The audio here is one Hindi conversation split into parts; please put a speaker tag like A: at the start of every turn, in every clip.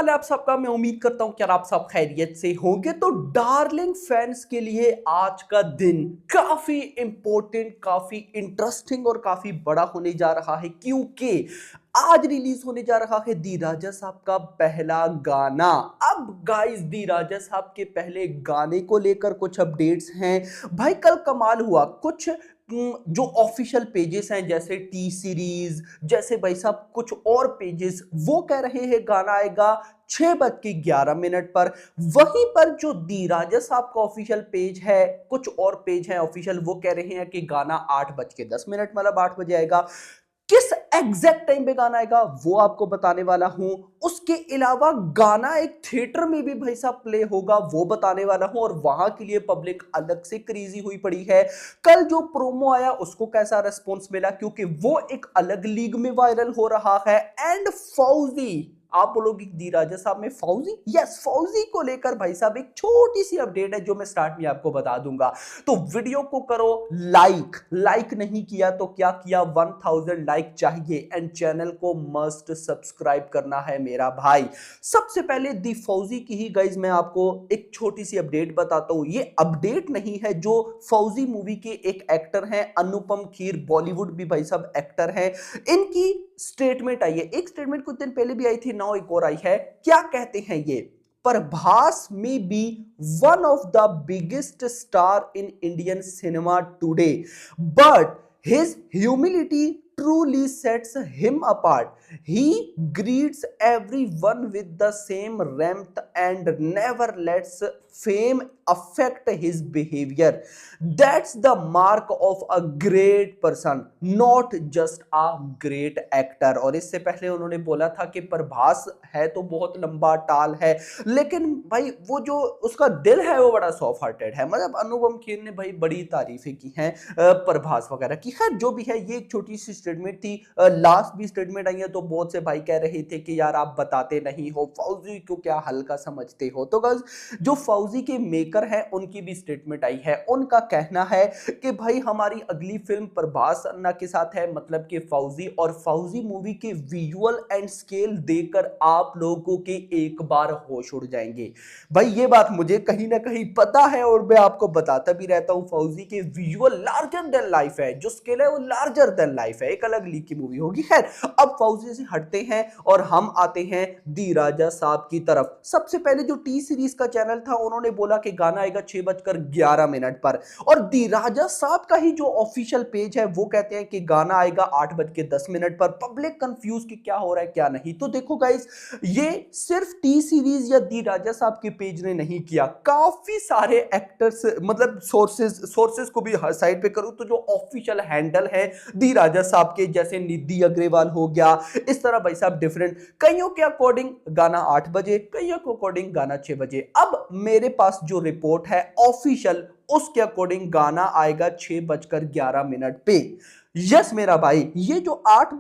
A: हाल है आप सबका। मैं उम्मीद करता हूं कि आप सब खैरियत से होंगे। तो डार्लिंग फैंस के लिए आज का दिन काफी इंपॉर्टेंट, काफी इंटरेस्टिंग और काफी बड़ा होने जा रहा है, क्योंकि आज रिलीज होने जा रहा है दी राजा साहब का पहला गाना। अब गाइस, दी राजा साहब के पहले गाने को लेकर कुछ अपडेट्स हैं भाई। कल कमाल हुआ। कुछ जो ऑफिशियल पेजेस हैं जैसे टी सीरीज, जैसे भाई साहब कुछ और पेजेस, वो कह रहे हैं गाना आएगा 6:11 पर। वहीं पर जो दी राजा साहब का ऑफिशियल पेज है, कुछ और पेज है ऑफिशियल, वो कह रहे हैं कि गाना 8:10 मतलब 8 बजे आएगा। किस एग्जैक्ट टाइम पे गाना आएगा वो आपको बताने वाला हूं। उसके अलावा गाना एक थिएटर में भी भाई साहब प्ले होगा, वो बताने वाला हूं। और वहां के लिए पब्लिक अलग से क्रेजी हुई पड़ी है। कल जो प्रोमो आया उसको कैसा रिस्पॉन्स मिला, क्योंकि वो एक अलग लीग में वायरल हो रहा है। एंड फौजी, आप बोलोगे दी राजा साहब में फौजी, यस, फौजी को लेकर भाई साहब एक छोटी सी अपडेट है जो मैं स्टार्ट में आपको बता दूंगा। तो वीडियो को करो लाइक नहीं किया तो क्या किया, 1000 लाइक चाहिए। एंड चैनल को मस्ट सब्सक्राइब करना है मेरा भाई। सबसे पहले दी फौजी की ही गाइज मैं आपको एक छोटी सी अपडेट बताता हूं। ये अपडेट नहीं है, जो फौजी मूवी के एक एक्टर हैं अनुपम खेर, बॉलीवुड भी भाई साहब एक्टर हैं, इनकी स्टेटमेंट आई है। एक स्टेटमेंट कुछ दिन पहले भी आई थी, नाउ एक और आई है। क्या कहते हैं ये? Prabhas may be one of the biggest star in Indian cinema today, but his humility truly sets him apart. He greets everyone with the same warmth and never lets fame affect his behavior. That's the mark of a great person, not just a great actor. और इससे पहले उन्होंने बोला था कि प्रभास है तो बहुत लंबा टाल है, लेकिन भाई वो जो उसका दिल है वो बड़ा सॉफ्ट हार्टेड है। मतलब अनुपम खेर ने भाई बड़ी तारीफें की हैं प्रभास वगैरह की। खैर जो भी है, ये एक छोटी सी स्टेटमेंट थी। लास्ट भी स्टेटमेंट आई है तो बहुत से भाई कह रहे थे कि यार आप बताते नहीं हो, फौजी को क्या हल्का समझते हो। तो गाइस, जो फौजी के मेकर हैं उनकी भी स्टेटमेंट आई है। उनका कहना है कि भाई हमारी अगली फिल्म प्रभास अन्ना के साथ है, मतलब कि फौजी, और फौजी मूवी के विजुअल एंड स्केल देखकर आप लोगों के एक बार होश उड़ जाएंगे। भाई ये बात मुझे कहीं ना कहीं पता है और मैं आपको बताता भी रहता हूं। फौजी के विजुअल लार्जर देन लाइफ है, जो स्केल है वो लार्जर देन लाइफ है, एक अलग लीग की मूवी होगी। खैर, अब फौजी से हटते हैं और हम आते हैं दी राजा साहब की तरफ। सबसे पहले जो टी सीरीज का चैनल था उन्होंने बोला कि गाना आएगा 6:11 पर, और दी राजा साहब का ही जो ऑफिशियल पेज है वो कहते हैं कि गाना आएगा 8:10 पर। पब्लिक कंफ्यूज कि क्या हो रहा है क्या नहीं। तो देखो गाइस, ये सिर्फ टी सीरीज या दी राजा साहब के पेज ने नहीं किया, काफी सारे एक्टर्स, मतलब सोर्सेस को भी साइड पे करूं तो जो ऑफिशियल हैंडल है दी राजा साहब के, जैसे निधि अग्रवाल हो गया, इस तरह भाई साहब डिफरेंट, कईयों के अकॉर्डिंग गाना 8 बजे, कईयों के अकॉर्डिंग गाना 6 बजे। अब मेरे पास जो रिपोर्ट है ऑफिशियल, उसके अकॉर्डिंग गाना आएगा 6:11 पे। यस मेरा भाई, ये जो 8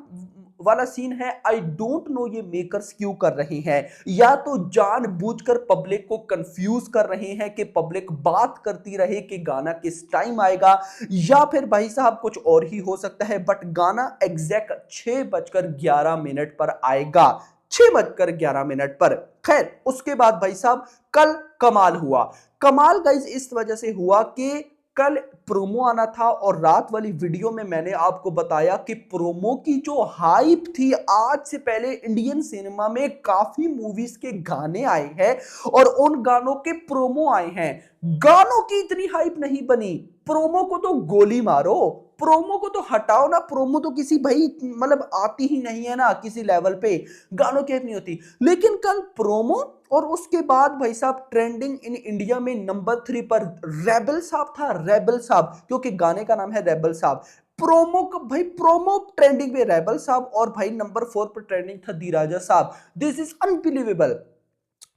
A: वाला सीन है, आई डोंट नो ये मेकर्स क्यों कर रहे हैं। या तो जानबूझकर पब्लिक को कंफ्यूज कर रहे हैं कि पब्लिक बात करती रहे कि गाना किस टाइम आएगा, या फिर भाई साहब कुछ और ही हो सकता है। बट गाना एग्जैक्ट 6:11 पर आएगा, 6:11 पर। खैर, उसके बाद भाई साहब कल कमाल हुआ। कमाल गाइज इस वजह से हुआ कि कल प्रोमो आना था, और रात वाली वीडियो में मैंने आपको बताया कि प्रोमो की जो हाइप थी, आज से पहले इंडियन सिनेमा में काफी मूवीज के गाने आए हैं और उन गानों के प्रोमो आए हैं। गानों की इतनी हाइप नहीं बनी, प्रोमो को तो गोली मारो, प्रोमो को तो हटाओ ना। प्रोमो तो किसी भाई मतलब आती ही नहीं है ना किसी लेवल पे, गानों की हाइप नहीं होती। लेकिन कल प्रोमो और उसके बाद भाई साहब ट्रेंडिंग इन इंडिया में नंबर 3 पर रेबल साहब था, रेबल साहब, क्योंकि गाने का नाम है रेबल साहब। प्रोमो का भाई, प्रोमो ट्रेंडिंग में रेबल साहब, और भाई नंबर 4 पर ट्रेंडिंग था दी राजा साहब। This is unbelievable.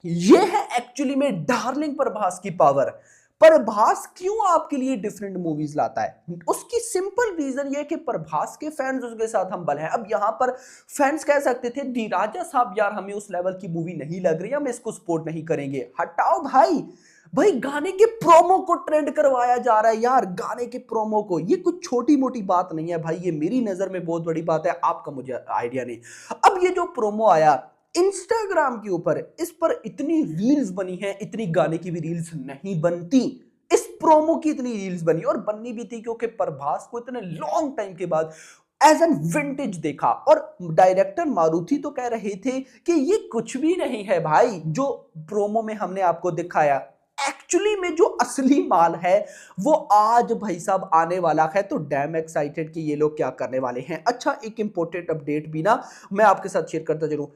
A: ये है एक्चुअली में डार्लिंग प्रभास की पावर। प्रभास क्यों आपके लिए डिफरेंट मूवीज लाता है, उसकी सिंपल रीजन ये है कि प्रभास के फैंस उसके साथ हम्बल हैं। अब यहां पर फैंस कह सकते थे दी राजा साहब यार हमें उस लेवल की मूवी नहीं लग रही, हम इसको सपोर्ट नहीं करेंगे। हटाओ भाई, भाई गाने के प्रोमो को ट्रेंड करवाया जा रहा है यार, गाने के प्रोमो को। ये कुछ छोटी मोटी बात नहीं है भाई, ये मेरी नजर में बहुत बड़ी बात है, आपका मुझे आइडिया नहीं। अब ये जो प्रोमो आया, इंस्टाग्राम के ऊपर इस पर इतनी रील्स बनी है, इतनी गाने की भी रील्स नहीं बनती, इस प्रोमो की इतनी रील्स बनी और बननी भी थी क्योंकि प्रभास को इतने लॉन्ग टाइम के बाद एज एन विंटेज देखा। और डायरेक्टर मारुति तो कह रहे थे कि ये कुछ भी नहीं है भाई, जो प्रोमो में हमने आपको दिखाया एक्चुअली में जो असली माल है वो आज भाई साहब आने वाला है। तो डैम एक्साइटेड कि ये लोग क्या करने वाले हैं। अच्छा, एक इंपॉर्टेंट अपडेट भी ना मैं आपके साथ शेयर करता चलूं।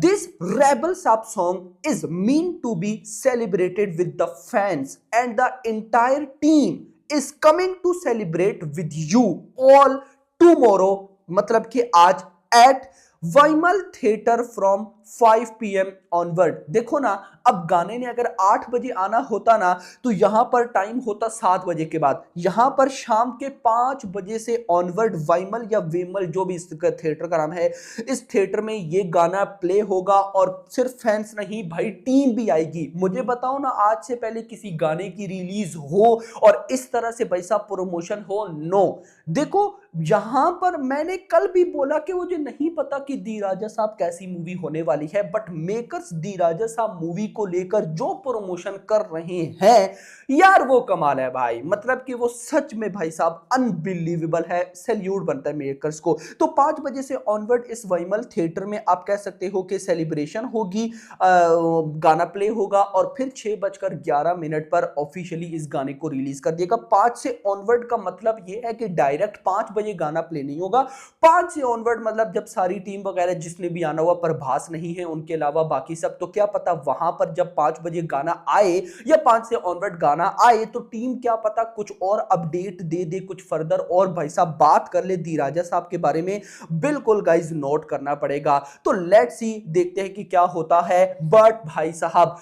A: This Rebel Sub song is meant to be celebrated with the fans and the entire team is coming to celebrate with you all tomorrow, मतलब कि आज at वाइमल थिएटर फ्रॉम 5 PM ऑनवर्ड। देखो ना, अब गाने ने अगर 8 बजे आना होता ना तो यहां पर टाइम होता 7 बजे के बाद, यहां पर शाम के 5 बजे से ऑनवर्ड वाइमल या वेमल जो भी इस थिएटर का नाम है, इस थिएटर में ये गाना प्ले होगा। और सिर्फ फैंस नहीं भाई, टीम भी आएगी। मुझे बताओ ना, आज से पहले किसी गाने की रिलीज हो और इस तरह से भाई साहब प्रमोशन हो? नो। देखो, यहां पर मैंने कल भी बोला कि मुझे नहीं पता कि दी राजा साहब कैसी मूवी होने वाली है, बट मेकर्स दी राजा साहब मूवी को लेकर जो प्रमोशन कर रहे हैं यार, वो कमाल है भाई। मतलब कि वो सच में भाई साहब अनबिलीवेबल है, सैल्यूट बनता है मेकर्स को। तो 5 बजे से ऑनवर्ड इस वाइमल थिएटर में आप कह सकते हो कि सेलिब्रेशन होगी, गाना प्ले होगा और फिर 6:11 पर ऑफिशियली इस गाने को रिलीज कर दिएगा। 5 से ऑनवर्ड का मतलब यह है कि डायरेक्ट 5 बजे गाना प्ले नहीं होगा। 5 से ऑनवर्ड मतलब जब सारी टीम वगैरह जिसने भी आना हुआ, प्रभास नहीं है उनके अलावा बाकी सब, तो क्या पता वहां पर जब 5 बजे गाना आए या 5 से ऑनवर्ड गाना आए तो टीम क्या पता कुछ और अपडेट दे दे, कुछ फर्दर और भाई साहब बात कर ले दी राजा साहब के बारे में। बिल्कुल गाइज नोट करना पड़ेगा। तो लेट्स सी, देखते हैं कि क्या होता है। बट भाई साहब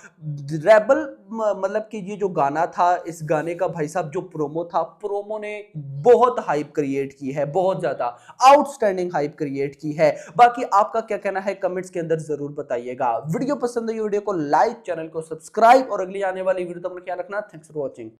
A: रेबल मतलब कि ये जो गाना था, इस गाने का भाई साहब जो प्रोमो था, प्रोमो ने बहुत हाइप क्रिएट की है, बहुत ज्यादा आउटस्टैंडिंग हाइप क्रिएट की है। बाकी आपका क्या कहना है कमेंट्स के अंदर जरूर बताइएगा। वीडियो पसंद है वीडियो को लाइक, चैनल को सब्सक्राइब और अगली आने वाली वीडियो तक अपना ख्याल रखना। Thanks for watching.